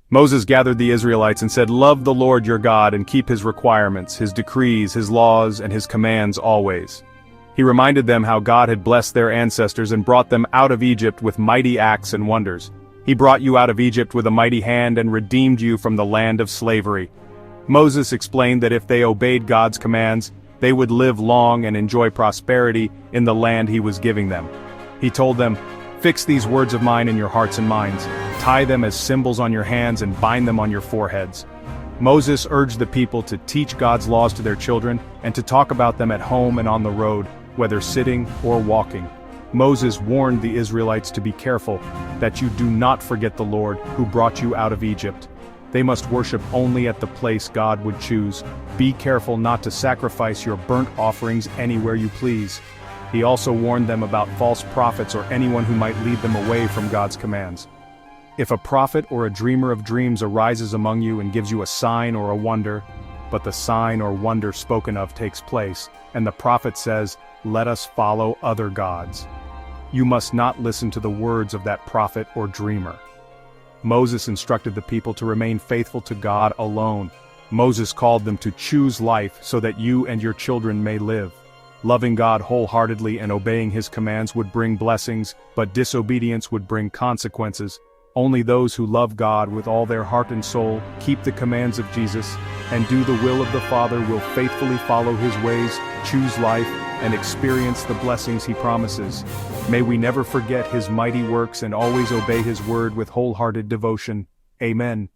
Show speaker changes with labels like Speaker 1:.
Speaker 1: Moses gathered the Israelites and said, "Love the Lord your God and keep his requirements, his decrees, his laws, and his commands always." He reminded them how God had blessed their ancestors and brought them out of Egypt with mighty acts and wonders. He brought you out of Egypt with a mighty hand and redeemed you from the land of slavery. Moses explained that if they obeyed God's commands, they would live long and enjoy prosperity in the land he was giving them. He told them, "Fix these words of mine in your hearts and minds, tie them as symbols on your hands and bind them on your foreheads." Moses urged the people to teach God's laws to their children and to talk about them at home and on the road, whether sitting or walking. Moses warned the Israelites to be careful, that you do not forget the Lord who brought you out of Egypt. They must worship only at the place God would choose. Be careful not to sacrifice your burnt offerings anywhere you please. He also warned them about false prophets or anyone who might lead them away from God's commands. If a prophet or a dreamer of dreams arises among you and gives you a sign or a wonder, but the sign or wonder spoken of takes place, and the prophet says, "Let us follow other gods," you must not listen to the words of that prophet or dreamer. Moses instructed the people to remain faithful to God alone. Moses called them to choose life so that you and your children may live. Loving God wholeheartedly and obeying his commands would bring blessings, but disobedience would bring consequences. Only those who love God with all their heart and soul, keep the commands of Jesus, and do the will of the Father will faithfully follow his ways, choose life, and experience the blessings he promises. May we never forget his mighty works and always obey his word with wholehearted devotion. Amen.